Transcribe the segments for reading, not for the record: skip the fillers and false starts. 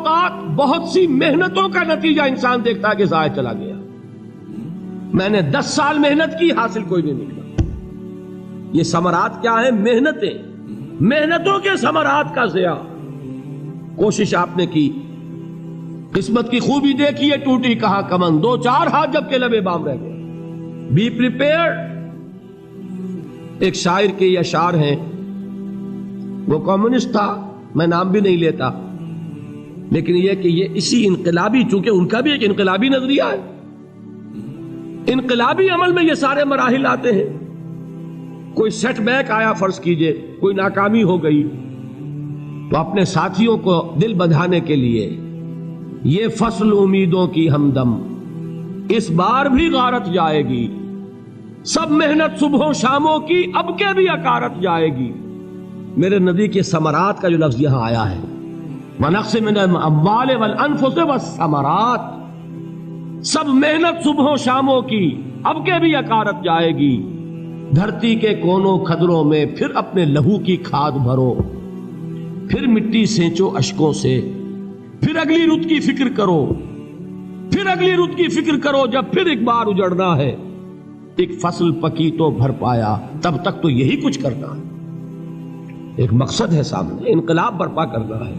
اوقات بہت سی محنتوں کا نتیجہ انسان دیکھتا ہے کہ ضائع چلا گیا. میں نے 10 سال محنت کی، حاصل کوئی نہیں نکلا. یہ ثمرات کیا ہیں؟ محنتیں، محنتوں کے ثمرات کا ضیاع. کوشش آپ نے کی، قسمت کی خوبی دیکھی ہے، ٹوٹی کہاں کمن، 2-4 ہاتھ جب کے لبے بام رہ گئے. Be prepared. ایک شاعر کے یہ اشعار ہیں، وہ کمیونسٹ تھا، میں نام بھی نہیں لیتا، لیکن یہ کہ یہ اسی انقلابی، چونکہ ان کا بھی ایک انقلابی نظریہ ہے، انقلابی عمل میں یہ سارے مراحل آتے ہیں. کوئی سیٹ بیک آیا، فرض کیجئے کوئی ناکامی ہو گئی، تو اپنے ساتھیوں کو دل بندھانے کے لیے یہ فصل امیدوں کی ہمدم اس بار بھی غارت جائے گی، سب محنت صبحوں شاموں کی اب کے بھی اکارت جائے گی. میرے نبی کے ثمرات کا جو لفظ یہاں آیا ہے، وَنَقْصٍ مِّنَ الْأَمْوَالِ وَالْأَنفُسِ وَالثَّمَرَاتِ، سب محنت صبحوں شاموں کی اب کے بھی اکارت جائے گی. دھرتی کے کونوں کھدروں میں پھر اپنے لہو کی کھاد بھرو، پھر مٹی سینچو اشکوں سے، پھر اگلی رت کی فکر کرو، پھر اگلی رت کی فکر کرو، جب پھر ایک بار اجڑنا ہے. ایک فصل پکی تو بھر پایا، تب تک تو یہی کچھ کرنا ہے. ایک مقصد ہے سامنے، انقلاب برپا کرنا ہے.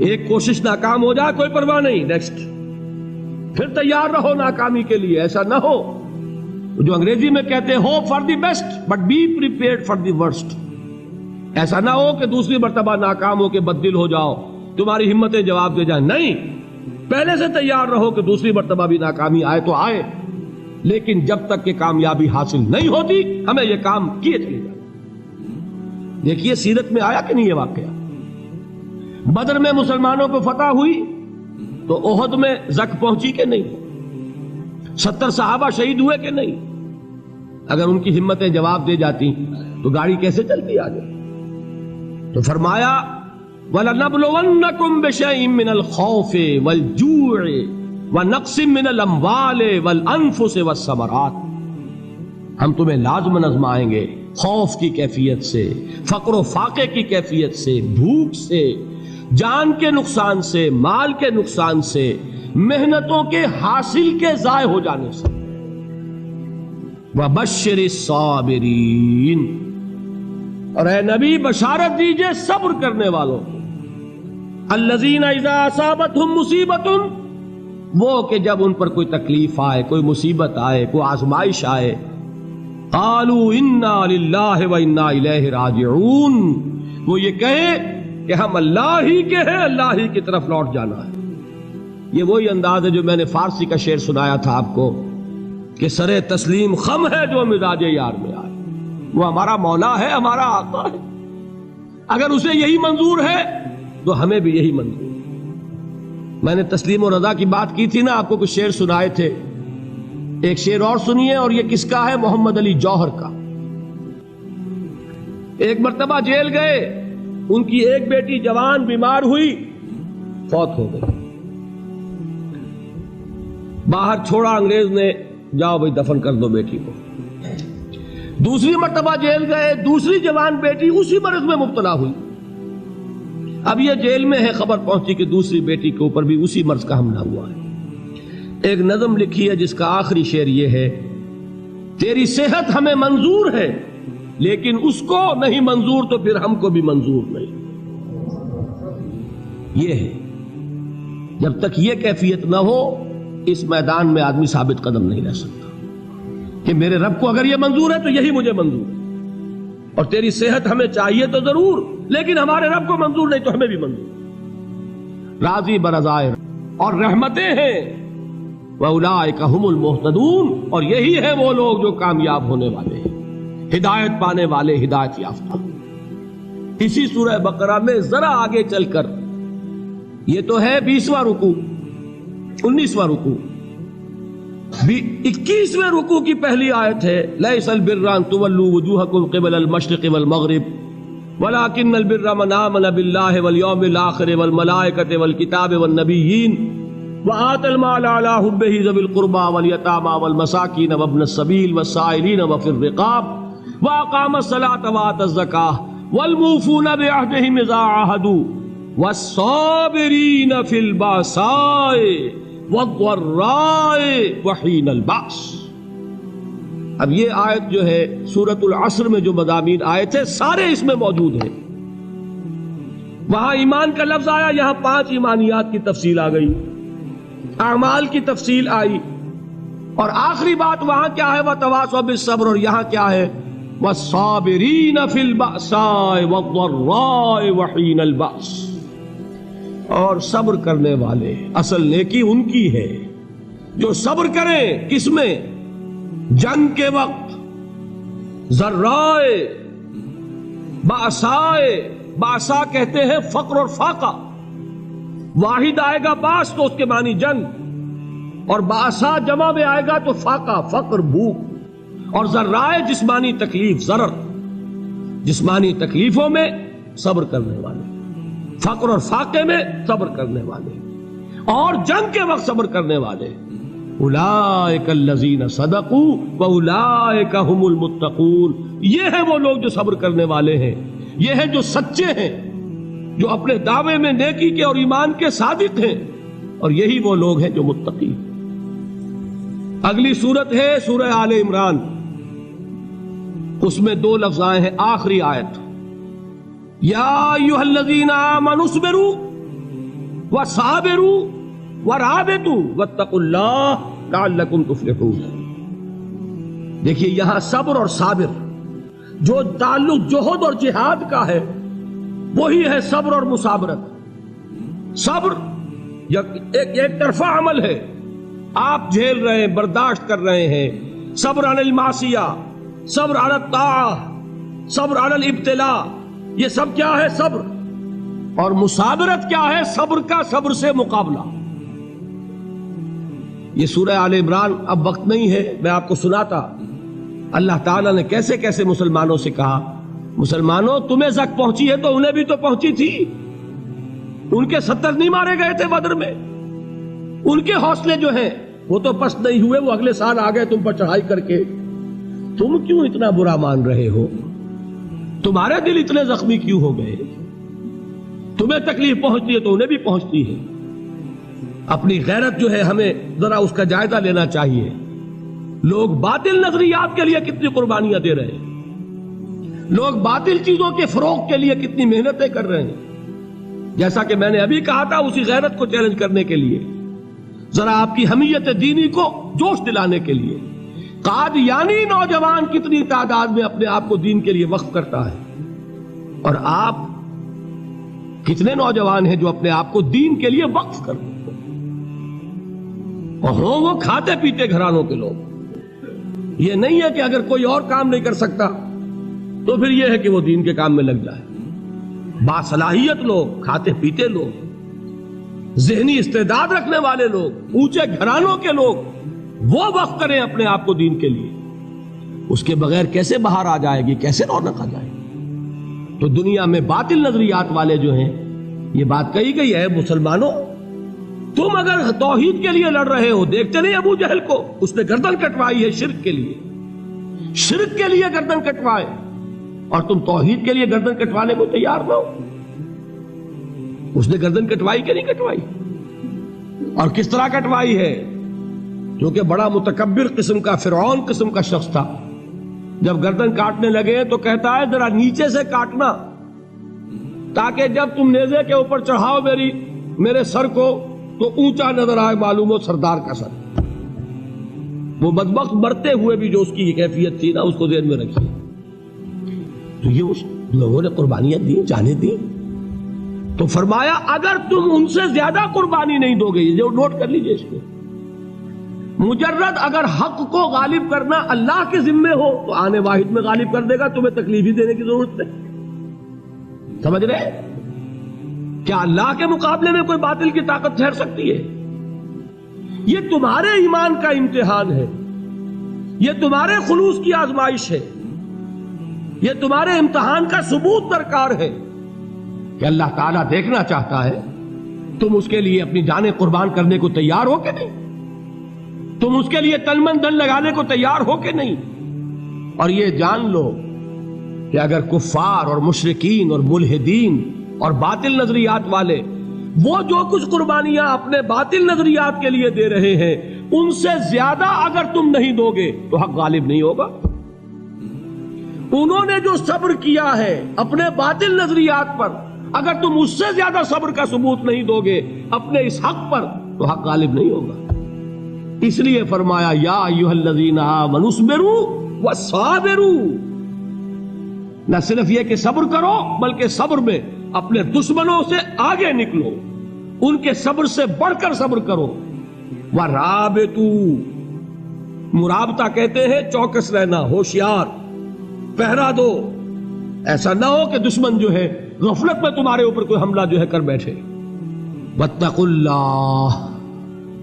ایک کوشش ناکام ہو جائے کوئی پرواہ نہیں، نیکسٹ. پھر تیار رہو ناکامی کے لیے. ایسا نہ ہو جو انگریزی میں کہتے ہیں hope for the best but be prepared for the worst. ایسا نہ ہو کہ دوسری مرتبہ ناکام ہو کے بددل ہو جاؤ، تمہاری ہمتیں جواب دے جائیں. نہیں، پہلے سے تیار رہو کہ دوسری مرتبہ بھی ناکامی آئے تو آئے، لیکن جب تک کہ کامیابی حاصل نہیں ہوتی ہمیں یہ کام کیے چلے جائیں. دیکھیے سیرت میں آیا کہ نہیں یہ واقعہ. بدر میں مسلمانوں کو فتح ہوئی تو احد میں زک پہنچی کہ نہیں؟ 70 صحابہ شہید ہوئے کہ نہیں؟ اگر ان کی ہمتیں جواب دے جاتی تو گاڑی کیسے چلتی آگے؟ تو فرمایا وَلَنَبْلُوَنَّكُمْ بِشَيْءٍ مِّنَ الْخَوْفِ وَالْجُوعِ وَنَقْصٍ مِّنَ الْأَمْوَالِ وَالْأَنفُسِ وَالثَّمَرَاتِ. ہم تمہیں لازم آزمائیں گے، خوف کی کیفیت سے، فقر و فاقے کی کیفیت سے، بھوک سے، جان کے نقصان سے، مال کے نقصان سے، محنتوں کے حاصل کے ضائع ہو جانے سے. وَبَشِّرِ الصَّابِرِينَ، اور اے نبی بشارت دیجئے صبر کرنے والوں کو. الَّذِينَ إِذَا أَصَابَتْهُمْ مُصِيبَةٌ، وہ کہ جب ان پر کوئی تکلیف آئے، کوئی مصیبت آئے، کوئی آزمائش آئے، قالوا انا للہ وانا الیہ راجعون، وہ یہ کہیں کہ ہم اللہ ہی کے ہیں، اللہ ہی کی طرف لوٹ جانا ہے. یہ وہی انداز ہے جو میں نے فارسی کا شعر سنایا تھا آپ کو کہ سرے تسلیم خم ہے جو مزاج یار میں آئے. وہ ہمارا مولا ہے، ہمارا آقا ہے، اگر اسے یہی منظور ہے تو ہمیں بھی یہی منظور ہے. میں نے تسلیم و رضا کی بات کی تھی نا، آپ کو کچھ شعر سنائے تھے. ایک شعر اور سنیے، اور یہ کس کا ہے؟ محمد علی جوہر کا. ایک مرتبہ جیل گئے، ان کی ایک بیٹی جوان بیمار ہوئی، فوت ہو گئی. باہر چھوڑا انگریز نے، جاؤ بھائی دفن کر دو بیٹی کو. دوسری مرتبہ جیل گئے، دوسری جوان بیٹی اسی مرض میں مبتلا ہوئی. اب یہ جیل میں ہے، خبر پہنچی کہ دوسری بیٹی کے اوپر بھی اسی مرض کا حملہ ہوا ہے. ایک نظم لکھی ہے جس کا آخری شعر یہ ہے، تیری صحت ہمیں منظور ہے لیکن اس کو نہیں منظور تو پھر ہم کو بھی منظور نہیں. یہ ہے، جب تک یہ کیفیت نہ ہو اس میدان میں آدمی ثابت قدم نہیں رہ سکتا کہ میرے رب کو اگر یہ منظور ہے تو یہی مجھے منظور ہے، اور تیری صحت ہمیں چاہیے تو ضرور لیکن ہمارے رب کو منظور نہیں تو ہمیں بھی منظور. راضی برضائے اور رحمتیں ہیں، وَأُولَٰئِكَ هُمُ الْمُهْتَدُونَ، اور یہی ہے وہ لوگ جو کامیاب ہونے والے ہیں، ہدایت پانے والے، ہدایت یافتہ. اسی سورہ بقرہ میں ذرا آگے چل کر، یہ تو ہے 20واں رکوع، 19واں رکوع، 21ویں رکوع کی پہلی آیت ہے، لَيْسَ الْبِرَّ أَن تُوَلُّوا وُجُوهَكُمْ قِبَلَ الْمَشْرِقِ وَالْمَغْرِبِ وَلَٰكِنَّ الْبِرَّ مَنْ آمَنَ بِاللَّهِ وَالْيَوْمِ الْآخِرِ وَالْمَلَائِكَةِ وَالْكِتَابِ وَالنَّبِيِّينَ وَآتَى المال على حبه ذوي القربى واليتامى والمساكين وابن السبيل والسائلين وفي الرقاب وأقام الصلاة وآتى الزكاة والموفون بعهدهم إذا عاهدوا والصابرین فی الباساء والضراء وحین الباس۔ اب یہ آیت جو ہے سورۃ العصر میں جو مضامین آئے تھے سارے اس میں موجود ہیں۔ وہاں ایمان کا لفظ آیا، یہاں 5 ایمانیات کی تفصیل آ گئی، اعمال کی تفصیل آئی، اور آخری بات وہاں کیا ہے؟ وتواصوا بالصبر، اور یہاں کیا ہے؟ والصابرین فی البأساء والضراء وحین البأس، اور صبر کرنے والے، اصل نیکی ان کی ہے جو صبر کریں، کس میں؟ جنگ کے وقت، ذرائے، باسائے، باسا کہتے ہیں فقر اور فاقہ، واحد آئے گا باس تو اس کے معنی جنگ، اور باسا جمع میں آئے گا تو فاقہ، فقر، بھوک، اور ذرائے جسمانی تکلیف، ضرر، جسمانی تکلیفوں میں صبر کرنے والے، فقر اور فاقے میں صبر کرنے والے، اور جنگ کے وقت صبر کرنے والے۔ اولئک الذین صدقوا واولئک هم المتقون، یہ ہیں وہ لوگ جو صبر کرنے والے ہیں، یہ ہیں جو سچے ہیں، جو اپنے دعوے میں نیکی کے اور ایمان کے صادق ہیں، اور یہی وہ لوگ ہیں جو متقی۔ اگلی سورت ہے سورہ آل عمران، اس میں 2 لفظ آئے ہیں، آخری آیت، یا ایھا الذین آمنوا اصبروا وصابروا ورابطوا واتقوا اللہ لعلکم تفلحون۔ دیکھیے یہاں صبر اور صابر، جو تعلق جوہد اور جہاد کا ہے وہی ہے صبر اور مصابرت۔ صبر ایک طرفہ عمل ہے، آپ جھیل رہے ہیں، برداشت کر رہے ہیں، صبر علی المعصیہ، صبر علی الطاعہ، صبر علی الابتلاء، یہ سب کیا ہے؟ صبر۔ اور مصابرت کیا ہے؟ صبر کا صبر سے مقابلہ۔ یہ سورہ آل عمران، اب وقت نہیں ہے میں آپ کو سناتا اللہ تعالیٰ نے کیسے کیسے مسلمانوں سے کہا، مسلمانوں تمہیں زک پہنچی ہے تو انہیں بھی تو پہنچی تھی، ان کے 70 نہیں مارے گئے تھے بدر میں، ان کے حوصلے جو ہیں وہ تو پست نہیں ہوئے، وہ اگلے سال آ گئے تم پر چڑھائی کر کے، تم کیوں اتنا برا مان رہے ہو؟ تمہارے دل اتنے زخمی کیوں ہو گئے؟ تمہیں تکلیف پہنچتی ہے تو انہیں بھی پہنچتی ہے۔ اپنی غیرت جو ہے ہمیں ذرا اس کا جائزہ لینا چاہیے۔ لوگ باطل نظریات کے لیے کتنی قربانیاں دے رہے ہیں، لوگ باطل چیزوں کے فروغ کے لیے کتنی محنتیں کر رہے ہیں۔ جیسا کہ میں نے ابھی کہا تھا، اسی غیرت کو چیلنج کرنے کے لیے، ذرا آپ کی حمیت دینی کو جوش دلانے کے لیے، قادیانی نوجوان کتنی تعداد میں اپنے آپ کو دین کے لیے وقف کرتا ہے، اور آپ کتنے نوجوان ہیں جو اپنے آپ کو دین کے لیے وقف کرتے ہیں، اور ہوں وہ کھاتے پیتے گھرانوں کے لوگ۔ یہ نہیں ہے کہ اگر کوئی اور کام نہیں کر سکتا تو پھر یہ ہے کہ وہ دین کے کام میں لگ جائے۔ باصلاحیت لوگ، کھاتے پیتے لوگ، ذہنی استعداد رکھنے والے لوگ، اونچے گھرانوں کے لوگ، وہ وقف کریں اپنے آپ کو دین کے لیے۔ اس کے بغیر کیسے باہر آ جائے گی، کیسے رونق آ جائے گی؟ تو دنیا میں باطل نظریات والے جو ہیں، یہ بات کہی گئی ہے، مسلمانوں تم اگر توحید کے لیے لڑ رہے ہو، دیکھتے نہیں ابو جہل کو، اس نے گردن کٹوائی ہے شرک کے لیے، شرک کے لیے گردن کٹوائے، اور تم توحید کے لیے گردن کٹوانے کو تیار نہ ہو۔ اس نے گردن کٹوائی کہ نہیں کٹوائی؟ اور کس طرح کٹوائی ہے؟ کیونکہ بڑا متکبر قسم کا، فرعون قسم کا شخص تھا، جب گردن کاٹنے لگے تو کہتا ہے ذرا نیچے سے کاٹنا، تاکہ جب تم نیزے کے اوپر چڑھاؤ میرے سر کو تو اونچا نظر آئے، معلوم ہو سردار کا سر۔ وہ بدبخت مرتے ہوئے بھی جو اس کی کیفیت تھی نا، اس کو ذہن میں رکھیے۔ تو یہ اس لوگوں نے قربانیاں دی، جانے دی، تو فرمایا اگر تم ان سے زیادہ قربانی نہیں دو گے، یہ نوٹ کر لیجئے اس کو، مجرد اگر حق کو غالب کرنا اللہ کے ذمے ہو تو آنے واحد میں غالب کر دے گا، تمہیں تکلیف ہی دینے کی ضرورت نہیں۔ سمجھ رہے؟ کیا اللہ کے مقابلے میں کوئی باطل کی طاقت ٹھہر سکتی ہے؟ یہ تمہارے ایمان کا امتحان ہے، یہ تمہارے خلوص کی آزمائش ہے، یہ تمہارے امتحان کا ثبوت درکار ہے کہ اللہ تعالیٰ دیکھنا چاہتا ہے تم اس کے لیے اپنی جانیں قربان کرنے کو تیار ہو کہ نہیں، تم اس کے لیے تن من دھن لگانے کو تیار ہو کہ نہیں۔ اور یہ جان لو کہ اگر کفار اور مشرکین اور ملحدین اور باطل نظریات والے وہ جو کچھ قربانیاں اپنے باطل نظریات کے لیے دے رہے ہیں ان سے زیادہ اگر تم نہیں دو گے تو حق غالب نہیں ہوگا. انہوں نے جو صبر کیا ہے اپنے باطل نظریات پر، اگر تم اس سے زیادہ صبر کا ثبوت نہیں دو گے اپنے اس حق پر تو حق غالب نہیں ہوگا. اس لیے فرمایا یا ایھا الذین آمنوا اصبروا وصابروا، نہ صرف یہ کہ صبر کرو بلکہ صبر میں اپنے دشمنوں سے آگے نکلو، ان کے صبر سے بڑھ کر صبر کرو. ورابطوا، مرابطہ کہتے ہیں چوکس رہنا، ہوشیار، پہرا دو، ایسا نہ ہو کہ دشمن جو ہے غفلت میں تمہارے اوپر کوئی حملہ جو ہے کر بیٹھے. واتقوا اللہ،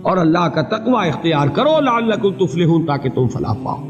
اور اللہ کا تقوی اختیار کرو، لعلکم تفلحون، تاکہ تم فلاح پاؤ.